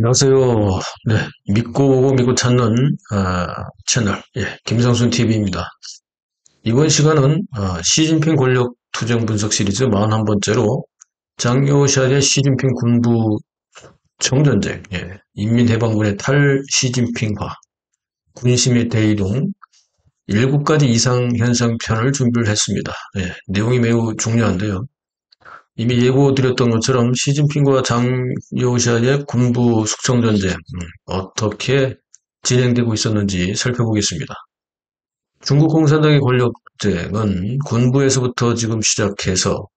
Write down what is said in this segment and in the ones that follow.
안녕하세요. 네, 믿고 보고 믿고 찾는 채널, 김성순 TV입니다. 이번 시간은 시진핑 권력 투쟁 분석 시리즈 41번째로 장여샤의 시진핑 군부 정전쟁, 인민해방군의 탈시진핑화, 군심의 대이동, 7가지 이상현상 편을 준비를 했습니다. 내용이 매우 중요한데요. 이미 예고드렸던 것처럼 시진핑과 장여샤의 군부 숙청전쟁 어떻게 진행되고 있었는지 살펴보겠습니다. 중국 공산당의 권력쟁은 군부에서부터 지금 시작해서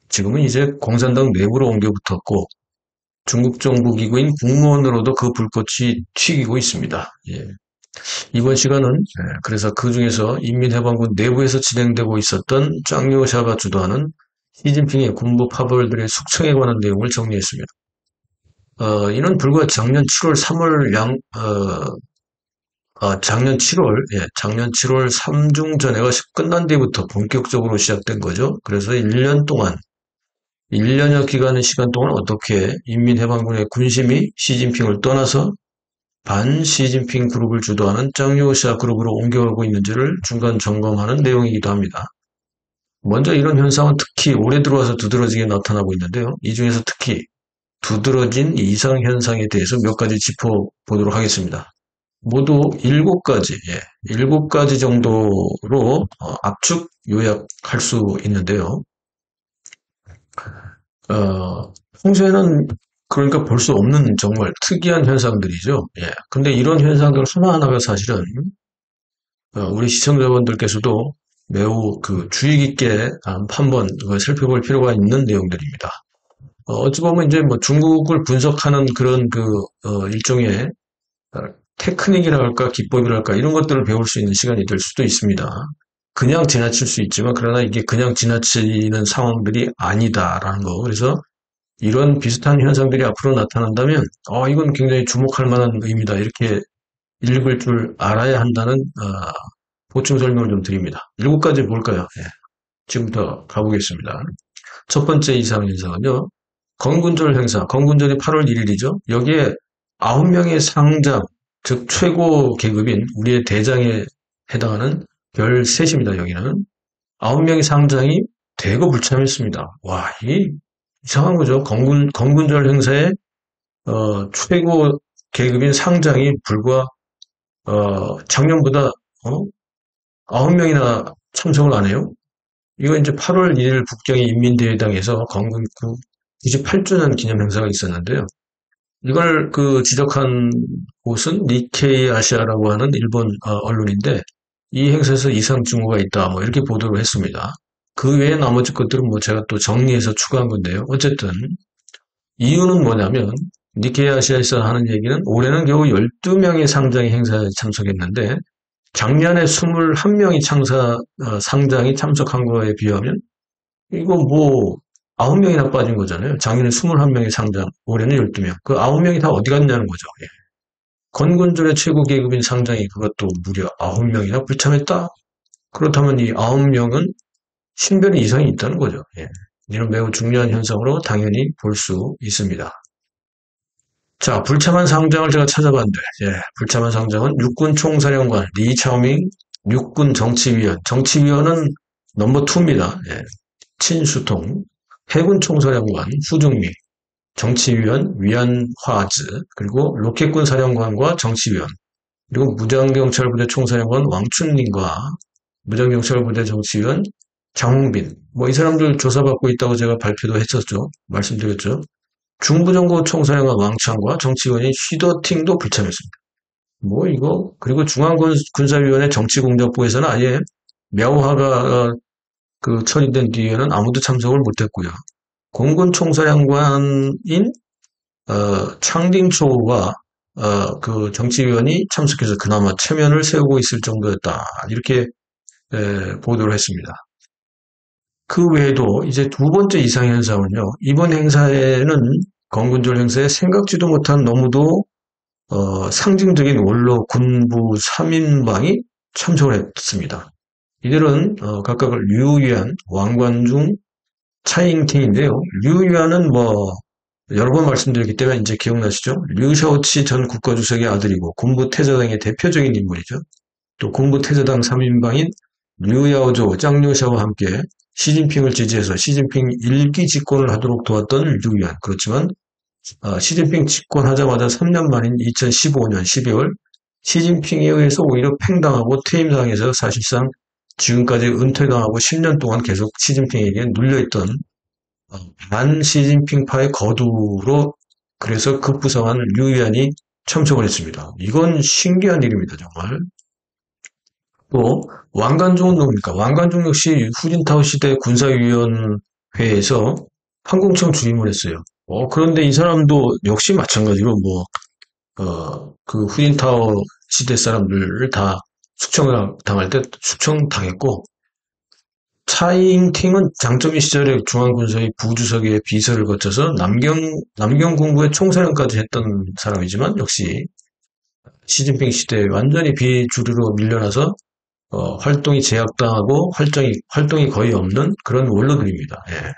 지금은 이제 공산당 내부로 옮겨 붙었고 중국 정부 기구인 국무원으로도 그 불꽃이 튀기고 있습니다. 이번 시간은 그래서 그 중에서 인민해방군 내부에서 진행되고 있었던 장여샤가 주도하는 시진핑의 군부 파벌들의 숙청에 관한 내용을 정리했습니다. 이는 불과 작년 7월 3월 작년 7월 3중전회가 끝난 뒤부터 본격적으로 시작된 거죠. 그래서 1년 동안, 1년여 기간의 시간 동안 어떻게 인민해방군의 군심이 시진핑을 떠나서 반시진핑 그룹을 주도하는 장요샤 그룹으로 옮겨가고 있는지를 중간 점검하는 내용이기도 합니다. 먼저 이런 현상은 특히 올해 들어와서 두드러지게 나타나고 있는데요. 이 중에서 특히 두드러진 이상현상에 대해서 몇 가지 짚어보도록 하겠습니다. 모두 7가지, 7가지 정도로 압축 요약할 수 있는데요. 평소에는 그러니까 볼 수 없는 정말 특이한 현상들이죠. 근데 이런 현상들 하나하나가 사실은 우리 시청자분들께서도 매우 주의 깊게 한번 살펴볼 필요가 있는 내용들입니다. 어찌 보면 이제 뭐 중국을 분석하는 그런 일종의 테크닉이라 할까, 기법이라 할까, 이런 것들을 배울 수 있는 시간이 될 수도 있습니다. 그냥 지나칠 수 있지만, 그러나 이게 그냥 지나치는 상황들이 아니다라는 거. 그래서 이런 비슷한 현상들이 앞으로 나타난다면, 이건 굉장히 주목할 만한 의미다. 이렇게 읽을 줄 알아야 한다는, 보충 설명을 좀 드립니다. 7가지 뭘까요? 지금부터 가보겠습니다. 첫 번째 이상현상은요, 건군절 행사, 건군절이 8월 1일이죠. 여기에 9명의 상장, 즉 최고 계급인 우리의 대장에 해당하는 별 셋입니다. 여기는 9명의 상장이 대거 불참했습니다. 와, 이게 이상한 거죠. 건군절 행사에 최고 계급인 상장이 불과 작년보다 9명이나 참석을 안 해요. 이거 이제 8월 1일 북경의 인민대회당에서 건군 98주년 기념 행사가 있었는데요. 이걸 지적한 곳은 니케이 아시아라고 하는 일본 언론인데 이 행사에서 이상 징후가 있다 뭐 이렇게 보도를 했습니다. 그 외에 나머지 것들은 뭐 제가 또 정리해서 추가한 건데요. 어쨌든 이유는 뭐냐면 니케이 아시아에서 하는 얘기는 올해는 겨우 12명의 상장이 행사에 참석했는데 작년에 21명이 상장이 참석한 거에 비하면 이거 뭐 9명이나 빠진 거잖아요. 작년에 21명의 상장, 올해는 12명. 그 9명이 다 어디 갔냐는 거죠. 건군절의 최고 계급인 상장이 그것도 무려 9명이나 불참했다? 그렇다면 이 9명은 신변 이상이 있다는 거죠. 이런 매우 중요한 현상으로 당연히 볼 수 있습니다. 자, 불참한 상장을 제가 찾아봤는데, 불참한 상장은 육군 총사령관 리차오밍, 육군 정치위원, 정치위원은 넘버 2입니다. 친수통, 해군 총사령관 후중미, 정치위원 위안화즈, 그리고 로켓군 사령관과 정치위원, 그리고 무장경찰부대 총사령관 왕춘린과 무장경찰부대 정치위원 장홍빈, 뭐 이 사람들 조사받고 있다고 제가 발표도 했었죠. 말씀드렸죠. 중부정보 총사령관 왕창과 정치위원인 쉬더팅도 불참했습니다. 뭐 이거 그리고 중앙군사위원회 정치공작부에서는 아예 명화가 처리된 뒤에는 아무도 참석을 못했고요. 공군총사령관인 창딩초가 정치위원이 참석해서 그나마 체면을 세우고 있을 정도였다. 이렇게 보도를 했습니다. 그 외에도 이제 두 번째 이상현상은요. 이번 행사에는 건군절 행사에 생각지도 못한 너무도 상징적인 원로 군부 3인방이 참석을 했습니다. 이들은 각각 류유안, 왕관중, 차잉팅인데요. 류유안은 여러 번 말씀드렸기 때문에 이제 기억나시죠? 류샤오치 전 국가주석의 아들이고 군부 태자당의 대표적인 인물이죠. 또 군부 태자당 3인방인 류야오조, 짱류샤와 함께 시진핑을 지지해서 시진핑 일기 집권을 하도록 도왔던 류위안. 그렇지만 시진핑 집권하자마자 3년 만인 2015년 12월 시진핑에 의해서 오히려 팽당하고 퇴임당해서 사실상 지금까지 은퇴당하고 10년 동안 계속 시진핑에게 눌려있던 반 시진핑파의 거두로 그래서 급부상한 류위안이 참석을 했습니다. 이건 신기한 일입니다, 정말. 또 왕관종은 누굽니까? 왕관종 역시 후진타오 시대 군사위원회에서 항공청 주임을 했어요. 그런데 이 사람도 역시 마찬가지로 그 후진타오 시대 사람들을 다 숙청을 당할 때 숙청당했고, 차이잉팅은 장점이 시절에 중앙군사의 부주석의 비서를 거쳐서 남경군부의 총사령까지 했던 사람이지만 역시 시진핑 시대에 완전히 비주류로 밀려나서 활동이 제약당하고 활동이 거의 없는 그런 원로들입니다. 예.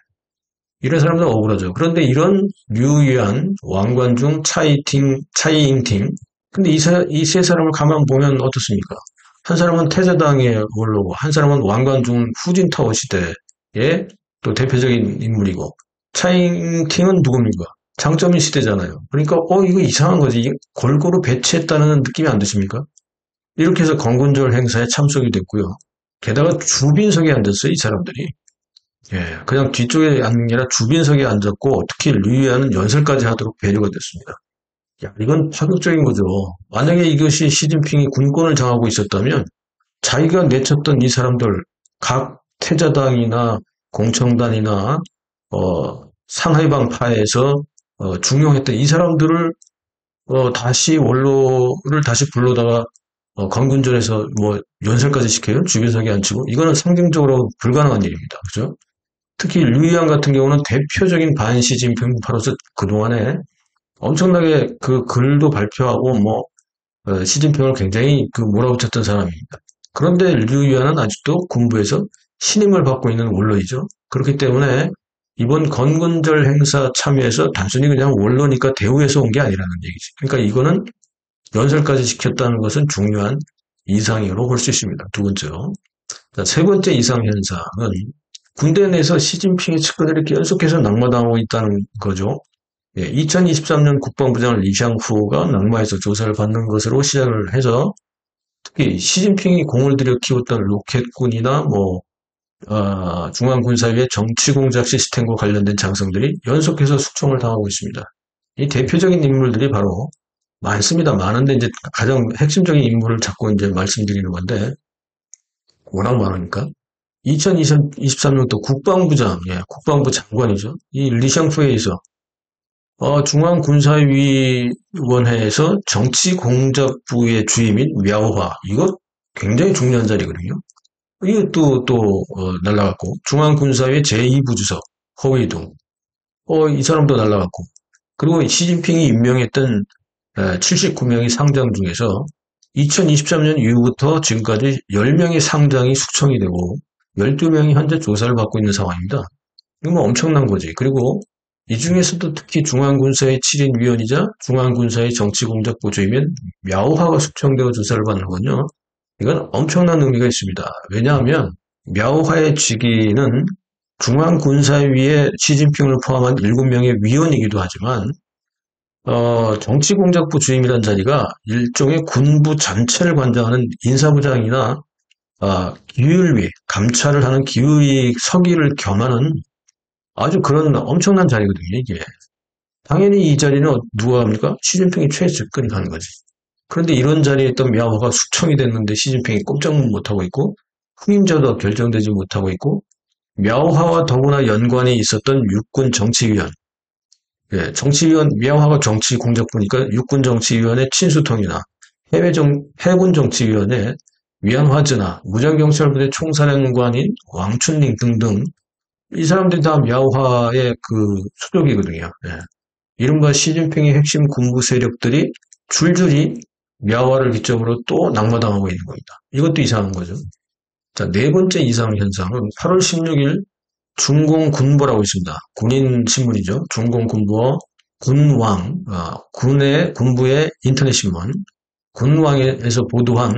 이런 사람들은 억울하죠. 그런데 이런 류위안, 왕관중, 차이잉팅, 근데 이 세 사람을 가만 보면 어떻습니까? 한 사람은 태자당의 원로고, 한 사람은 왕관중 후진타오 시대의 또 대표적인 인물이고, 차이잉팅은 누굽니까? 장점인 시대잖아요. 그러니까 이거 이상한 거지. 골고루 배치했다는 느낌이 안 드십니까? 이렇게 해서 건군절 행사에 참석이 됐고요. 게다가 주빈석에 앉았어요, 이 사람들이. 예, 그냥 뒤쪽에 앉는 게 아니라 주빈석에 앉았고, 특히 류위안은 연설까지 하도록 배려가 됐습니다. 야, 이건 파격적인 거죠. 만약에 이것이 시진핑이 군권을 장하고 있었다면, 자기가 내쳤던 이 사람들, 각 태자당이나 공청단이나, 상하이방파에서, 중용했던 이 사람들을, 다시 원로를 다시 불러다가 광군전에서 연설까지 시켜요? 주변석에 앉히고? 이거는 상징적으로 불가능한 일입니다. 그죠? 특히 류이안 같은 경우는 대표적인 반시진핑파로서 그동안에 엄청나게 그 글도 발표하고 시진핑을 굉장히 몰아붙였던 사람입니다. 그런데 류이안은 아직도 군부에서 신임을 받고 있는 원로이죠. 그렇기 때문에 이번 건군절 행사 참여해서 단순히 그냥 원로니까 대우해서 온 게 아니라는 얘기죠. 그러니까 이거는 연설까지 시켰다는 것은 중요한 이상으로 볼 수 있습니다. 두 번째로. 자, 세 번째 이상 현상은 군대 내에서 시진핑의 측근들이 계속해서 낙마당하고 있다는 거죠. 2023년 국방부장 리샹후가 낙마해서 조사를 받는 것으로 시작을 해서 특히 시진핑이 공을 들여 키웠던 로켓군이나 중앙군사위의 정치공작 시스템과 관련된 장성들이 연속해서 숙청을 당하고 있습니다. 이 대표적인 인물들이 바로 많습니다. 많은데 이제 가장 핵심적인 인물을 자꾸 이제 말씀드리는 건데 워낙 많으니까 2023년도 국방부장, 국방부 장관이죠. 이 리샹푸에이서 중앙군사위원회에서 정치공작부의 주임인 мя오화 이거 굉장히 중요한 자리거든요. 이것도 날라갔고 중앙군사위 제2부주석 허웨이동 이 사람도 날라갔고 그리고 시진핑이 임명했던 79명의 상장 중에서 2023년 이후부터 지금까지 10명의 상장이 숙청이 되고 12명이 현재 조사를 받고 있는 상황입니다. 이거 엄청난 거지. 그리고 이 중에서도 특히 중앙군사의 7인 위원이자 중앙군사의 정치공작부 주임인 мя오화가 숙청되어 조사를 받는 건요. 이건 엄청난 의미가 있습니다. 왜냐하면 мя오화의 직위는 중앙군사위에 시진핑을 포함한 7명의 위원이기도 하지만 정치공작부 주임이라는 자리가 일종의 군부 전체를 관장하는 인사부장이나 기율위, 감찰을 하는 기율위 서기를 겸하는 아주 그런 엄청난 자리거든요, 이게. 당연히 이 자리는 누가 합니까? 시진핑이 최측근이 가는 거지. 그런데 이런 자리에 있던 мя오화가 숙청이 됐는데 시진핑이 꼼짝 못하고 있고 후임자도 결정되지 못하고 있고 мя오화와 더구나 연관이 있었던 육군 정치위원 정치위원, мя오화가 정치공작부니까 육군정치위원회 친수통이나 해군정치위원회 위안화즈나 무장경찰부대 총사령관인 왕춘링 등등 이 사람들이 다 мя오화의 수족이거든요. 이른바 시진핑의 핵심 군부 세력들이 줄줄이 мя오화를 기점으로 또 낙마당하고 있는 겁니다. 이것도 이상한 거죠. 자, 네 번째 이상 현상은 8월 16일 중공군보라고 있습니다. 군인 신문이죠. 중공군보 군왕, 군부의 인터넷신문, 군왕에서 보도한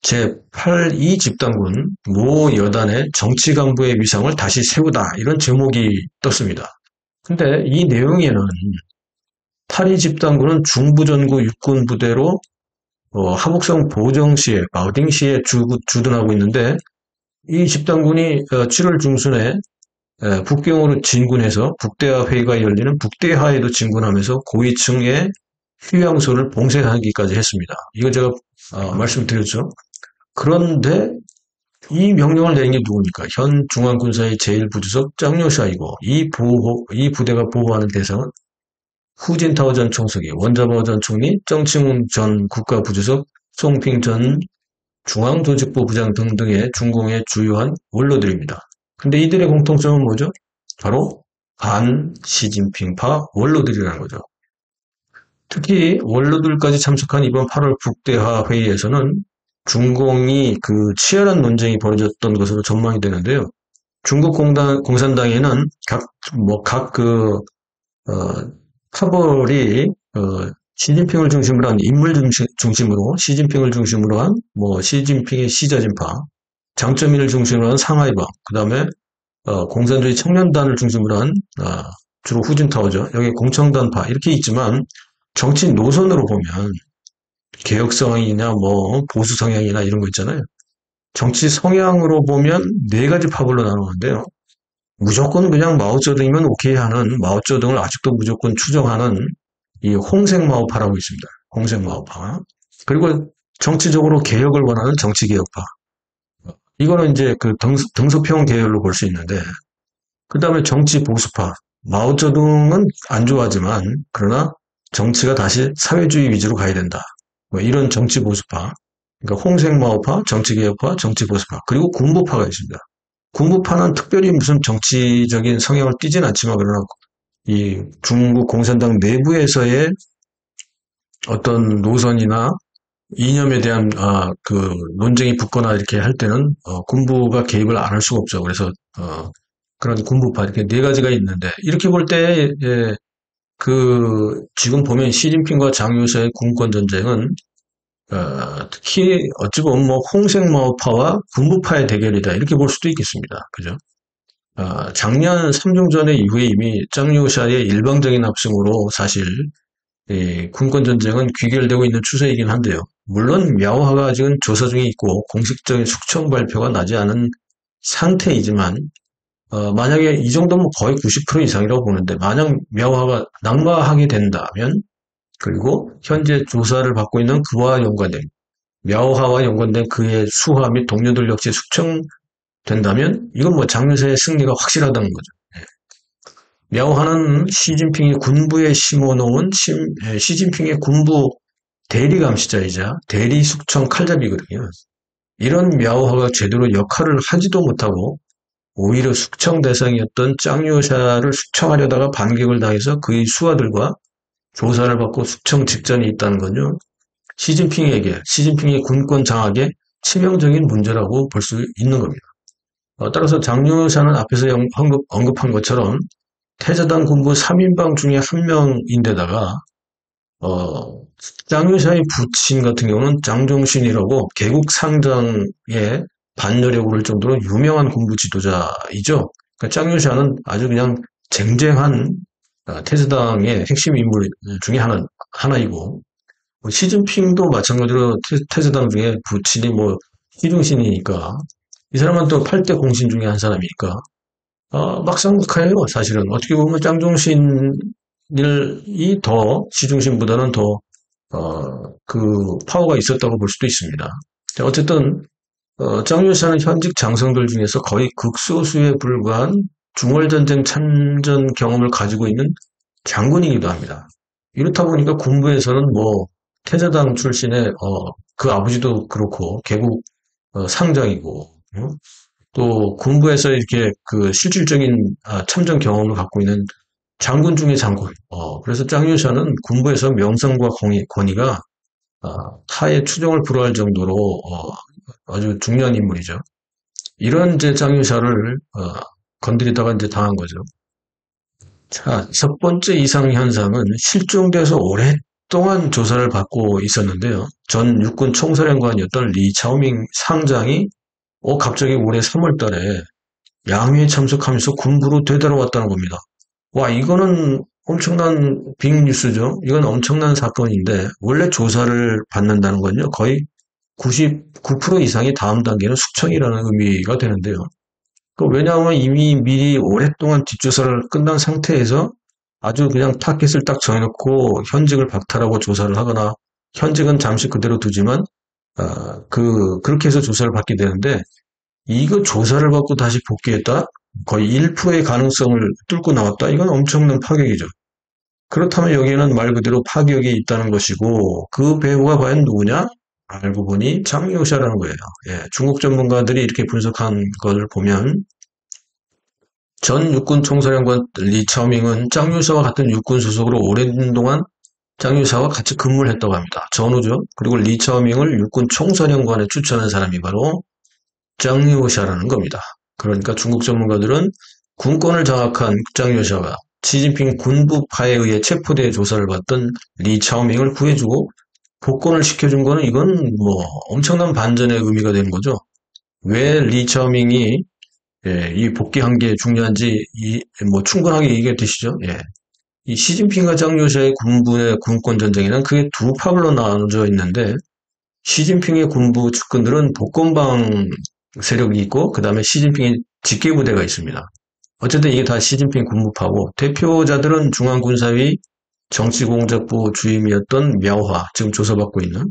제8이 집단군 모 여단의 정치 간부의 위상을 다시 세우다. 이런 제목이 떴습니다. 근데 이 내용에는 탈이 집단군은 중부전구 육군부대로 하북성 보정시에, 마오딩시에 주둔하고 있는데 이 집단군이 7월 중순에 북경으로 진군해서 북대하 회의가 열리는 북대하에도 진군하면서 고위층의 휴양소를 봉쇄하기까지 했습니다. 이거 제가 말씀드렸죠. 그런데 이 명령을 내린 게 누굽니까? 현 중앙군사의 제1부주석 짱요샤이고 이 부대가 보호하는 대상은 후진타오 전 총석이, 원자바오 전 총리, 정칭훈 전 국가부주석, 송핑 전 중앙조직부 부장 등등의 중공의 주요한 원로들입니다. 근데 이들의 공통점은 뭐죠? 바로 반 시진핑파 원로들이라는 거죠. 특히 원로들까지 참석한 이번 8월 북대하 회의에서는 중공이 치열한 논쟁이 벌어졌던 것으로 전망이 되는데요. 중국 공산당에는 파벌이 시진핑을 중심으로 한 인물 중심으로 시진핑을 중심으로 한 시진핑의 시저진파, 장쩌민을 중심으로 한 상하이파, 그 다음에 공산주의 청년단을 중심으로 한 주로 후진타오죠. 여기 공청단파 이렇게 있지만 정치 노선으로 보면 개혁 성향이냐 보수 성향이나 이런 거 있잖아요. 정치 성향으로 보면 네 가지 파벌로 나누는데요. 무조건 그냥 마오쩌둥이면 오케이 하는, 마오쩌둥을 아직도 무조건 추종하는 이 홍색마오파라고 있습니다. 홍색마오파. 그리고 정치적으로 개혁을 원하는 정치개혁파. 이거는 이제 등소평 계열로 볼 수 있는데, 그 다음에 정치 보수파. 마오쩌둥은 안 좋아하지만, 그러나 정치가 다시 사회주의 위주로 가야 된다. 이런 정치 보수파. 그러니까 홍색마오파, 정치개혁파, 정치보수파. 그리고 군부파가 있습니다. 군부파는 특별히 무슨 정치적인 성향을 띠진 않지만, 그러나 이 중국 공산당 내부에서의 어떤 노선이나 이념에 대한 논쟁이 붙거나 이렇게 할 때는 군부가 개입을 안 할 수가 없죠. 그래서 그런 군부파 이렇게 네 가지가 있는데 이렇게 볼 때 지금 보면 시진핑과 장요샤의 군권 전쟁은 특히 어찌 보면 홍색마오파와 군부파의 대결이다 이렇게 볼 수도 있겠습니다. 그죠? 작년 3중전의 이후에 이미 짱요샤의 일방적인 압승으로 사실 군권 전쟁은 귀결되고 있는 추세이긴 한데요. 물론 미아오하가 아직은 조사 중에 있고 공식적인 숙청 발표가 나지 않은 상태이지만 만약에 이 정도면 거의 90% 이상이라고 보는데 만약 미아오하가 낙마하게 된다면 그리고 현재 조사를 받고 있는 그와 연관된 미아오하와 연관된 그의 수하 및 동료들 역시 숙청된다면 이건 장유세의 승리가 확실하다는 거죠. 미아오하는 시진핑이 군부에 심어놓은 시진핑의 군부 대리 감시자이자 대리 숙청 칼잡이거든요. 이런 미아오하가 제대로 역할을 하지도 못하고 오히려 숙청 대상이었던 짱요샤를 숙청하려다가 반격을 당해서 그의 수하들과 조사를 받고 숙청 직전에 있다는 건요. 시진핑의 군권 장악에 치명적인 문제라고 볼 수 있는 겁니다. 따라서 장요샤는 앞에서 언급한 것처럼 태자당 군부 3인방 중에 한 명인데다가 짱요샤의 부친 같은 경우는 장종신이라고 개국 상장에 반열에 오를 정도로 유명한 군부 지도자이죠. 그러니까 짱요샤는 아주 그냥 쟁쟁한 태자당의 핵심 인물 중에 하나이고 시진핑도 마찬가지로 태자당 중에 부친이 시중신이니까 이 사람은 또 8대 공신 중에 한 사람이니까 막상막하예요. 사실은 어떻게 보면 짱종신이 더 시중신보다는 더 파워가 있었다고 볼 수도 있습니다. 어쨌든 짱요샤는 현직 장성들 중에서 거의 극소수에 불과한 중월전쟁 참전 경험을 가지고 있는 장군이기도 합니다. 이렇다 보니까 군부에서는 태자당 출신의 그 아버지도 그렇고 개국 상장이고 또 군부에서 이렇게 실질적인 참전 경험을 갖고 있는 장군 중의 장군. 그래서 짱요샤는 군부에서 명성과 권위가 타의 추종을 불허할 정도로 아주 중요한 인물이죠. 이런 짱요샤를 건드리다가 이제 당한 거죠. 자, 첫 번째 이상 현상은 실종돼서 오랫동안 조사를 받고 있었는데요. 전 육군 총사령관이었던 리 차오밍 상장이 갑자기 올해 3월 달에 양회에 참석하면서 군부로 되돌아왔다는 겁니다. 와, 이거는 엄청난 빅뉴스죠. 이건 엄청난 사건인데, 원래 조사를 받는다는 건요, 거의 99% 이상이 다음 단계는 숙청이라는 의미가 되는데요. 왜냐하면 이미 미리 오랫동안 뒷조사를 끝난 상태에서 아주 그냥 타겟을 딱 정해놓고 현직을 박탈하고 조사를 하거나 현직은 잠시 그대로 두지만 그렇게 해서 조사를 받게 되는데 이거 조사를 받고 다시 복귀했다? 거의 1%의 가능성을 뚫고 나왔다? 이건 엄청난 파격이죠. 그렇다면 여기에는 말 그대로 파격이 있다는 것이고 그 배우가 과연 누구냐? 알고 보니 장요샤라는 거예요. 예, 중국 전문가들이 이렇게 분석한 것을 보면 전 육군 총사령관 리 차오밍은 짱유사와 같은 육군 소속으로 오랜 동안 짱유사와 같이 근무를 했다고 합니다. 전우죠. 그리고 리 차오밍을 육군 총사령관에 추천한 사람이 바로 짱유샤라는 겁니다. 그러니까 중국 전문가들은 군권을 장악한 짱유샤가 시진핑 군부파에 의해 체포돼 조사를 받던 리 차오밍을 구해주고 복권을 시켜준 거는 이건 뭐 엄청난 반전의 의미가 되는 거죠. 왜 리 차오밍이 이 복귀한 게 중요한지 뭐 충분하게 얘기가 되시죠. 예. 이 시진핑과 짱요샤의 군부의 군권 전쟁에는 그게 두 파벌로 나눠져 있는데 시진핑의 군부 측근들은 복권방 세력이 있고 그 다음에 시진핑의 직계부대가 있습니다. 어쨌든 이게 다 시진핑 군부파고 대표자들은 중앙군사위 정치공작부 주임이었던 мя오화 지금 조사받고 있는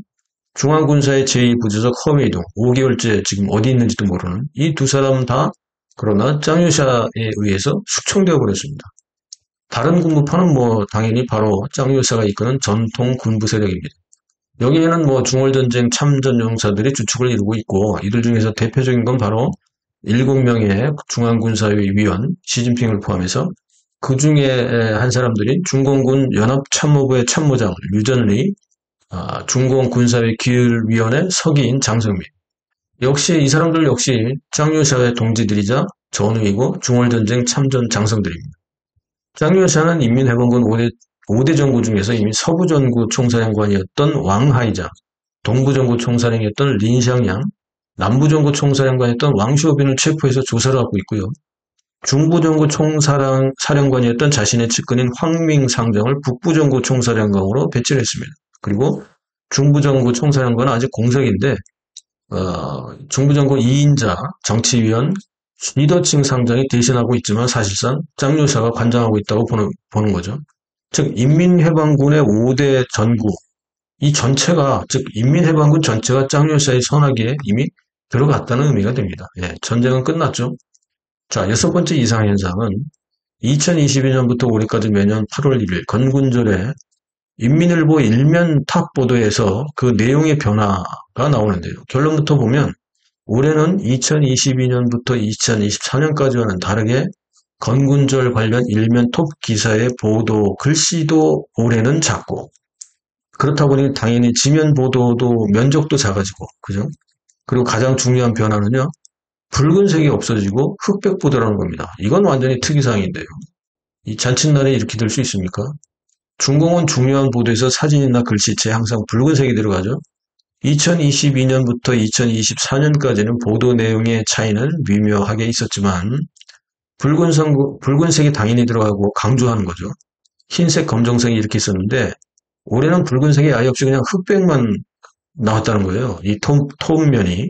중앙군사의 제2부주석 허웨이동 5개월째 지금 어디 있는지도 모르는 이 두 사람 다 그러나 짱유샤에 의해서 숙청되어 버렸습니다. 다른 군부파는 뭐 당연히 바로 짱유샤가 이끄는 전통 군부 세력입니다. 여기에는 뭐 중월전쟁 참전 용사들이 주축을 이루고 있고 이들 중에서 대표적인 건 바로 7명의 중앙군사위 위원 시진핑을 포함해서 그 중에 한 사람들이 중공군 연합참모부의 참모장 류전리, 중공군사위 기율위원회 서기인 장성민. 역시 이 사람들 역시 짱유샤의 동지들이자 전우이고 중월전쟁 참전 장성들입니다. 짱유샤는 인민해방군 5대 정구 중에서 이미 서부전구 총사령관이었던 왕하이자, 동부전구 총사령이었던 린샹양, 남부전구 총사령관이었던 왕쇼빈을 체포해서 조사를 하고 있고요. 중부전구 총사령관이었던 자신의 측근인 황밍상정을 북부전구 총사령관으로 배치를 했습니다. 그리고 중부전구 총사령관은 아직 공석인데 중부정부 2인자 정치위원 리더칭 상장이 대신하고 있지만 사실상 짱유샤가 관장하고 있다고 보는 거죠. 즉 인민해방군의 5대 전구 이 전체가 즉 인민해방군 전체가 짱유샤의 선악에 이미 들어갔다는 의미가 됩니다. 예, 전쟁은 끝났죠. 자, 여섯 번째 이상현상은 2022년부터 올해까지 매년 8월 1일 건군절에 인민일보 일면 탑 보도에서 그 내용의 변화가 나오는데요. 결론부터 보면 올해는 2022년부터 2024년까지와는 다르게 건군절 관련 일면 톱 기사의 보도 글씨도 올해는 작고 그렇다 보니 당연히 지면 보도도 면적도 작아지고 그죠? 그리고 가장 중요한 변화는요. 붉은색이 없어지고 흑백 보도라는 겁니다. 이건 완전히 특이사항인데요. 이 잔칫날에 이렇게 될 수 있습니까? 중공은 중요한 보도에서 사진이나 글씨체에 항상 붉은색이 들어가죠. 2022년부터 2024년까지는 보도 내용의 차이는 미묘하게 있었지만 붉은색이 당연히 들어가고 강조하는 거죠. 흰색, 검정색이 이렇게 있었는데 올해는 붉은색이 아예 없이 그냥 흑백만 나왔다는 거예요. 이 톤면이.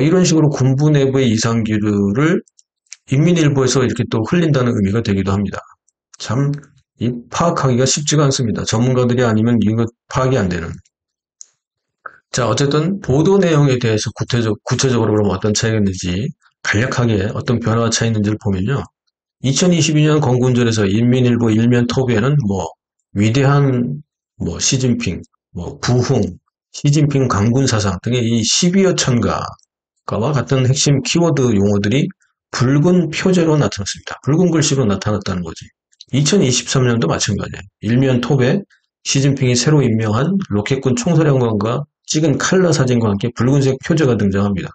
이런 식으로 군부 내부의 이상기류를 인민일보에서 이렇게 또 흘린다는 의미가 되기도 합니다. 참 이 파악하기가 쉽지가 않습니다. 전문가들이 아니면 이거 파악이 안 되는. 자, 어쨌든 보도 내용에 대해서 구체적으로 그럼 어떤 차이가 있는지 간략하게 어떤 변화가 차이 있는지를 보면요. 2022년 건군절에서 인민일보 일면 톱에는 뭐 위대한 뭐 시진핑, 뭐 부흥, 시진핑 강군 사상 등의 이 12여 천가와 같은 핵심 키워드 용어들이 붉은 표제로 나타났습니다. 붉은 글씨로 나타났다는 거지. 2023년도 마찬가지예요. 일면 톱에 시진핑이 새로 임명한 로켓군 총사령관과 찍은 칼라 사진과 함께 붉은색 표제가 등장합니다.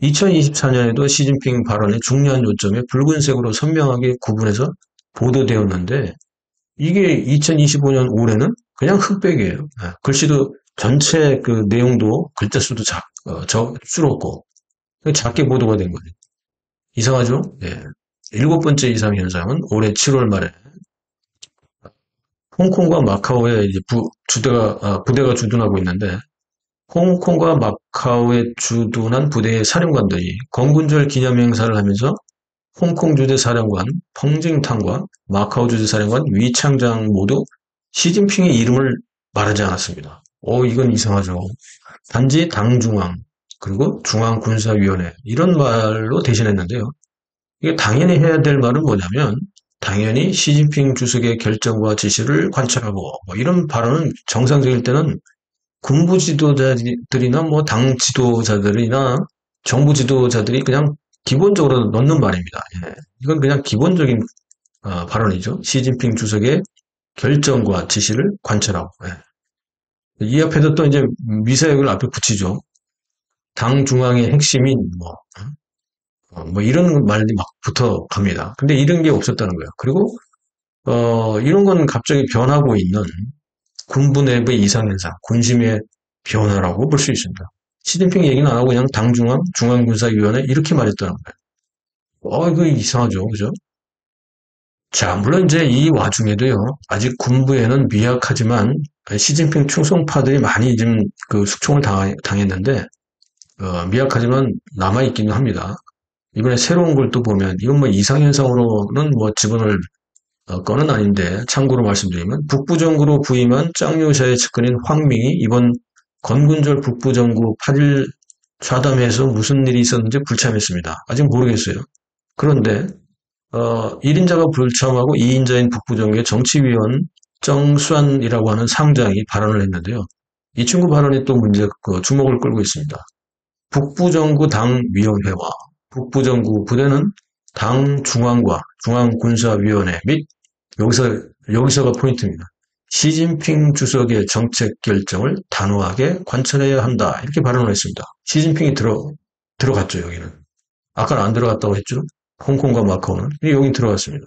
2024년에도 시진핑 발언의 중요한 요점에 붉은색으로 선명하게 구분해서 보도되었는데 이게 2025년 올해는 그냥 흑백이에요. 글씨도 전체 그 내용도 글자 수도 줄었고 작게 보도가 된 거죠. 이상하죠? 예. 일곱 번째 이상 현상은 올해 7월 말에 홍콩과 마카오에 이제 부대가 주둔하고 있는데 홍콩과 마카오에 주둔한 부대의 사령관들이 건군절 기념 행사를 하면서 홍콩 주재 사령관 펑징탕과 마카오 주재 사령관 위창장 모두 시진핑의 이름을 말하지 않았습니다. 이건 이상하죠. 단지 당중앙 그리고 중앙군사위원회 이런 말로 대신했는데요. 이게 당연히 해야 될 말은 뭐냐면 당연히 시진핑 주석의 결정과 지시를 관철하고 뭐 이런 발언은 정상적일 때는 군부 지도자들이나 뭐 당 지도자들이나 정부 지도자들이 그냥 기본적으로 넣는 말입니다. 예. 이건 그냥 기본적인 발언이죠. 시진핑 주석의 결정과 지시를 관철하고. 예. 이 앞에도 또 이제 미사역을 앞에 붙이죠. 당 중앙의 핵심인 뭐 이런 말이 막 붙어 갑니다. 근데 이런 게 없었다는 거예요. 그리고 이런 건 갑자기 변하고 있는 군부 내부의 이상현상, 군심의 변화라고 볼 수 있습니다. 시진핑 얘기는 안 하고 그냥 당중앙, 중앙군사위원회 이렇게 말했다는 거예요. 이거 이상하죠. 그죠? 자, 물론 이제 이 와중에도요, 아직 군부에는 미약하지만 시진핑 충성파들이 많이 지금 그 숙청을 당했는데, 미약하지만 남아있기는 합니다. 이번에 새로운 걸 또 보면, 이건 뭐 이상현상으로는 뭐 집어넣을 건은 아닌데, 참고로 말씀드리면, 북부정구로 부임한 짱류샤의 측근인 황밍이 이번 건군절 북부정구 8일 좌담회에서 무슨 일이 있었는지 불참했습니다. 아직 모르겠어요. 그런데 1인자가 불참하고 2인자인 북부정구의 정치위원 정수안이라고 하는 상장이 발언을 했는데요. 이 친구 발언이 또 주목을 끌고 있습니다. 북부정구 당위원회와 북부정구 부대는 당 중앙과 중앙군사위원회 및 여기서가 포인트입니다. 시진핑 주석의 정책 결정을 단호하게 관철해야 한다. 이렇게 발언을 했습니다. 시진핑이 들어갔죠, 여기는. 아까는 안 들어갔다고 했죠. 홍콩과 마카오는. 여기 들어갔습니다.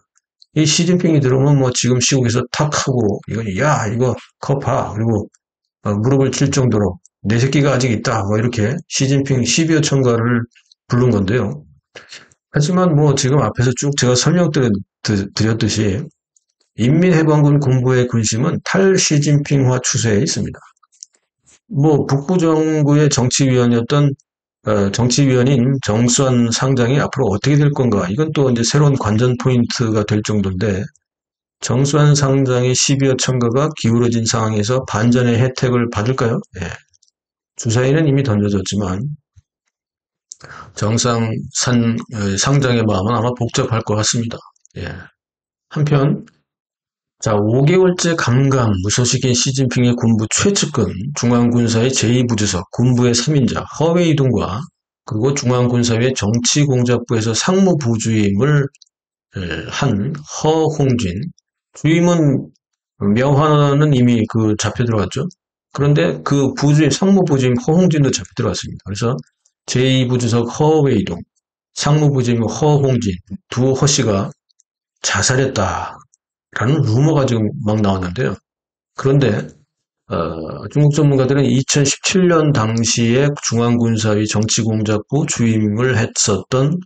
이 시진핑이 들어오면 뭐 지금 시국에서 탁 하고, 이거 컵하. 그리고 무릎을 칠 정도로 내 새끼가 아직 있다. 뭐 이렇게 시진핑 12여 청가를 부른 건데요. 하지만 뭐 지금 앞에서 쭉 제가 설명드렸듯이 인민해방군 군부의 군심은 탈시진핑화 추세에 있습니다. 뭐 북부정부의 정치위원인 정수안 상장이 앞으로 어떻게 될 건가? 이건 또 이제 새로운 관전 포인트가 될 정도인데 정수안 상장의 12여 청가가 기울어진 상황에서 반전의 혜택을 받을까요? 예. 주사위는 이미 던져졌지만 상장의 마음은 아마 복잡할 것 같습니다. 예. 한편 5개월째 무소식인 시진핑의 군부 최측근, 중앙군사의 제2부주석, 군부의 3인자 허웨이둥과 그리고 중앙군사위의 정치공작부에서 상무부주임을 한 허홍진, 주임은 명화는 이미 잡혀 들어갔죠. 그런데 그 상무부주임 허홍진도 잡혀 들어갔습니다. 그래서 제2부주석 허웨이둥, 상무부주임 허홍진, 두 허씨가 자살했다. 라는 루머가 지금 막 나왔는데요. 그런데 중국 전문가들은 2017년 당시에 중앙군사위 정치공작부 주임을 했었던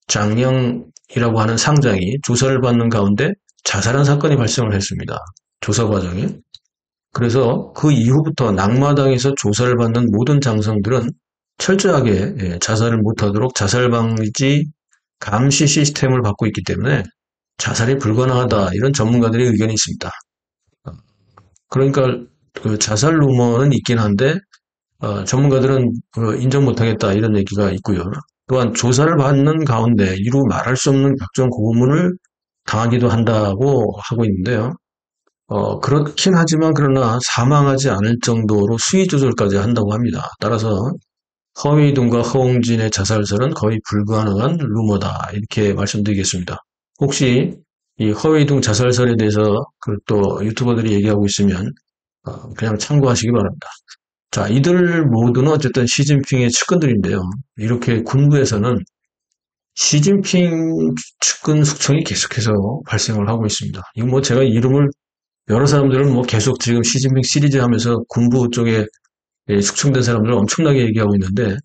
장영이라고 하는 상장이 조사를 받는 가운데 자살한 사건이 발생을 했습니다. 조사 과정에. 그래서 그 이후부터 낙마당에서 조사를 받는 모든 장성들은 철저하게 자살을 못하도록 자살방지 감시 시스템을 받고 있기 때문에 자살이 불가능하다 이런 전문가들의 의견이 있습니다. 그러니까 그 자살 루머는 있긴 한데 전문가들은 인정 못하겠다 이런 얘기가 있고요. 또한 조사를 받는 가운데 이루 말할 수 없는 각종 고문을 당하기도 한다고 하고 있는데요. 그렇긴 하지만 그러나 사망하지 않을 정도로 수위 조절까지 한다고 합니다. 따라서 허위둥과 허홍진의 자살설은 거의 불가능한 루머다 이렇게 말씀드리겠습니다. 혹시 이 허웨이둥 자살설에 대해서 또 유튜버들이 얘기하고 있으면 그냥 참고하시기 바랍니다. 자, 이들 모두는 어쨌든 시진핑의 측근들인데요. 이렇게 군부에서는 시진핑 측근 숙청이 계속해서 발생을 하고 있습니다. 이거 뭐 제가 이름을 여러 사람들은 뭐 계속 지금 시진핑 시리즈 하면서 군부 쪽에 숙청된 사람들은 엄청나게 얘기하고 있는데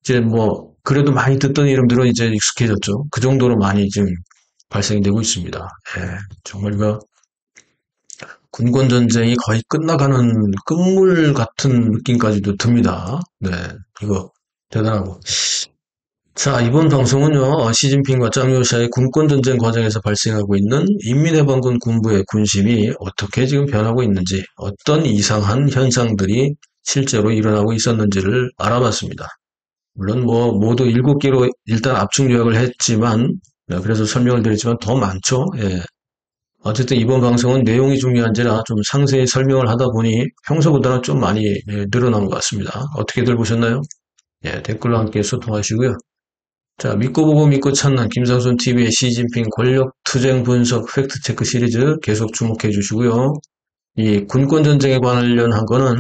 이제 뭐 그래도 많이 듣던 이름들은 이제 익숙해졌죠. 그 정도로 많이 지금 발생되고 있습니다. 예, 정말 이거 군권 전쟁이 거의 끝나가는 끝물 같은 느낌까지도 듭니다. 네, 이거 대단하고. 자, 이번 방송은요, 시진핑과 짱요샤의 군권전쟁 과정에서 발생하고 있는 인민해방군 군부의 군심이 어떻게 지금 변하고 있는지, 어떤 이상한 현상들이 실제로 일어나고 있었는지를 알아봤습니다. 물론 뭐, 모두 7개로 일단 압축 요약을 했지만, 네, 그래서 설명을 드렸지만 더 많죠. 예. 어쨌든 이번 방송은 내용이 중요한지라 좀 상세히 설명을 하다 보니 평소보다는 좀 많이 늘어난 것 같습니다. 어떻게들 보셨나요? 예, 댓글로 함께 소통하시고요. 자, 믿고 보고 믿고 찾는 김상순 TV의 시진핑 권력 투쟁 분석 팩트 체크 시리즈 계속 주목해 주시고요. 이 군권 전쟁에 관련한 거는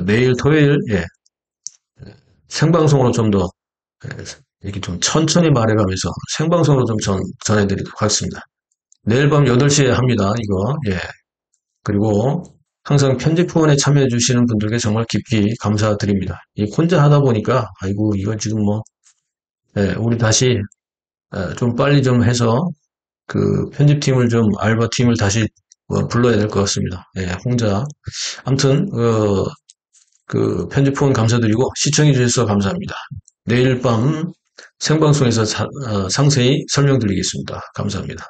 내일 토요일 생방송으로 좀 더 이렇게 좀 천천히 말해가면서 생방송으로 좀 전해드리도록 하겠습니다. 내일 밤 8시에 합니다. 이거 그리고 항상 편집 후원에 참여해 주시는 분들께 정말 깊이 감사드립니다. 이 혼자 하다 보니까 아이고 이거 지금 뭐 우리 다시 좀 빨리 좀 해서 그 편집팀을 좀 알바팀을 다시 불러야 될 것 같습니다. 혼자 아무튼 그 편집 후원 감사드리고 시청해 주셔서 감사합니다. 내일 밤 생방송에서 상세히 설명드리겠습니다. 감사합니다.